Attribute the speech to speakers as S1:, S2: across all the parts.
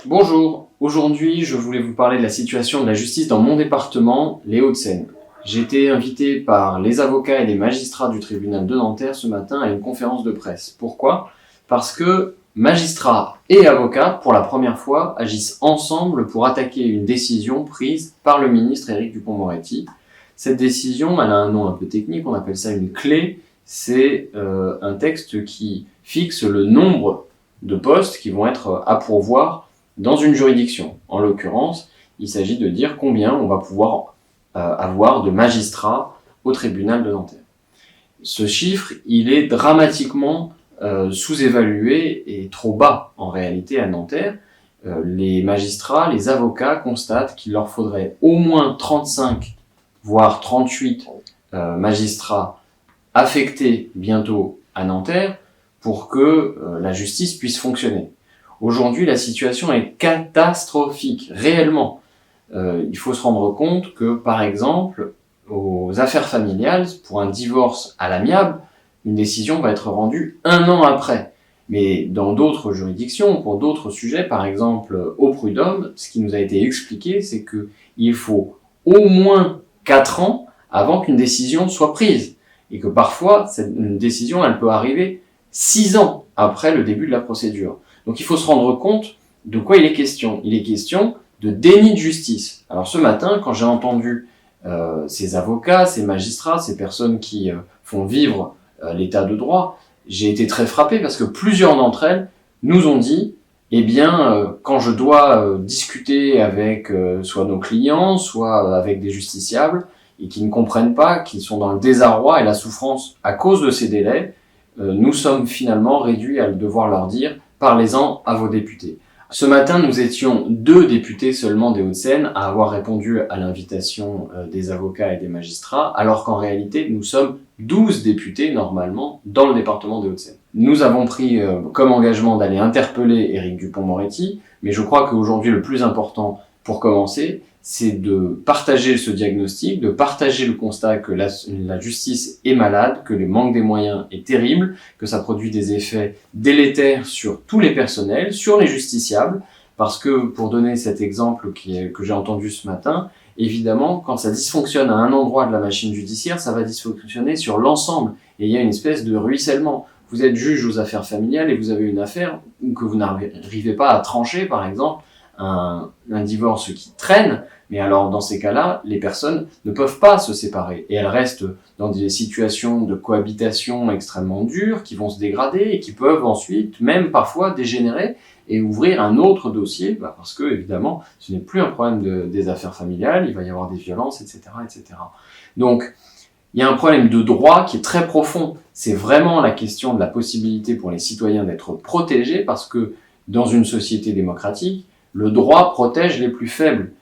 S1: Bonjour, aujourd'hui je voulais vous parler de la situation de la justice dans mon département, les Hauts-de-Seine. J'ai été invité par les avocats et les magistrats du tribunal de Nanterre ce matin à une conférence de presse. Pourquoi ? Parce que magistrats et avocats, pour la première fois, agissent ensemble pour attaquer une décision prise par le ministre Éric Dupond-Moretti. Cette décision, elle a un nom un peu technique, on appelle ça une clé. C'est un texte qui fixe le nombre de postes qui vont être à pourvoir dans une juridiction. En l'occurrence, il s'agit de dire combien on va pouvoir avoir de magistrats au tribunal de Nanterre. Ce chiffre, il est dramatiquement sous-évalué et trop bas en réalité à Nanterre. Les magistrats, les avocats constatent qu'il leur faudrait au moins 35, voire 38 magistrats affectés bientôt à Nanterre pour que la justice puisse fonctionner. Aujourd'hui, la situation est catastrophique, réellement. Il faut se rendre compte que, par exemple, aux affaires familiales, pour un divorce à l'amiable, une décision va être rendue 1 an après. Mais dans d'autres juridictions, pour d'autres sujets, par exemple au prud'homme, ce qui nous a été expliqué, c'est qu'il faut au moins 4 ans avant qu'une décision soit prise. Et que parfois, une décision, elle peut arriver 6 ans après le début de la procédure. Donc il faut se rendre compte de quoi il est question. Il est question de déni de justice. Alors ce matin, quand j'ai entendu ces avocats, ces magistrats, ces personnes qui font vivre l'état de droit, j'ai été très frappé parce que plusieurs d'entre elles nous ont dit quand je dois discuter avec soit nos clients, soit avec des justiciables, et qui ne comprennent pas, qui sont dans le désarroi et la souffrance à cause de ces délais, nous sommes finalement réduits à devoir leur dire « parlez-en à vos députés ». Ce matin, nous étions 2 députés seulement des Hauts-de-Seine à avoir répondu à l'invitation des avocats et des magistrats, alors qu'en réalité, nous sommes 12 députés normalement dans le département des Hauts-de-Seine. Nous avons pris comme engagement d'aller interpeller Éric Dupond-Moretti, mais je crois qu'aujourd'hui, le plus important pour commencer, c'est de partager ce diagnostic, de partager le constat que la justice est malade, que le manque des moyens est terrible, que ça produit des effets délétères sur tous les personnels, sur les justiciables, parce que, pour donner cet exemple que j'ai entendu ce matin, évidemment, quand ça dysfonctionne à un endroit de la machine judiciaire, ça va dysfonctionner sur l'ensemble, et il y a une espèce de ruissellement. Vous êtes juge aux affaires familiales et vous avez une affaire que vous n'arrivez pas à trancher, par exemple, un divorce qui traîne, mais alors dans ces cas-là, les personnes ne peuvent pas se séparer et elles restent dans des situations de cohabitation extrêmement dures qui vont se dégrader et qui peuvent ensuite même parfois dégénérer et ouvrir un autre dossier parce que évidemment ce n'est plus un problème des affaires familiales, il va y avoir des violences, etc., etc. Donc il y a un problème de droit qui est très profond. C'est vraiment la question de la possibilité pour les citoyens d'être protégés parce que dans une société démocratique, le droit protège les plus faibles.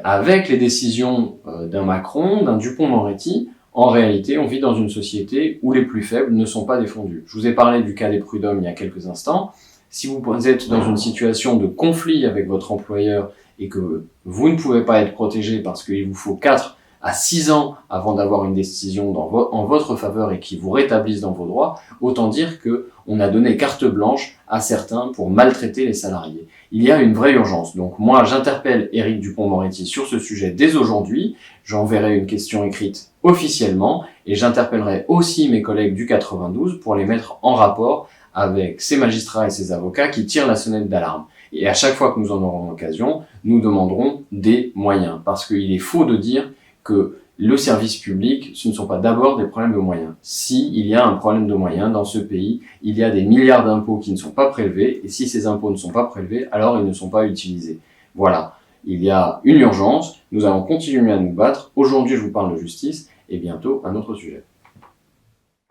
S1: Avec les décisions d'un Macron, d'un Dupond-Moretti, en réalité, on vit dans une société où les plus faibles ne sont pas défendus. Je vous ai parlé du cas des prud'hommes il y a quelques instants. Si vous êtes dans une situation de conflit avec votre employeur et que vous ne pouvez pas être protégé parce qu'il vous faut 4 à 6 ans avant d'avoir une décision en votre faveur et qui vous rétablisse dans vos droits, autant dire qu'on a donné carte blanche à certains pour maltraiter les salariés. Il y a une vraie urgence. Donc moi, j'interpelle Éric Dupond-Moretti sur ce sujet dès aujourd'hui. J'enverrai une question écrite officiellement et j'interpellerai aussi mes collègues du 92 pour les mettre en rapport avec ces magistrats et ces avocats qui tirent la sonnette d'alarme. Et à chaque fois que nous en aurons l'occasion, nous demanderons des moyens. Parce qu'il est faux de dire que le service public, ce ne sont pas d'abord des problèmes de moyens. Si il y a un problème de moyens dans ce pays, il y a des milliards d'impôts qui ne sont pas prélevés, et si ces impôts ne sont pas prélevés, alors ils ne sont pas utilisés. Voilà, il y a une urgence, nous allons continuer à nous battre. Aujourd'hui, je vous parle de justice, et bientôt un autre sujet.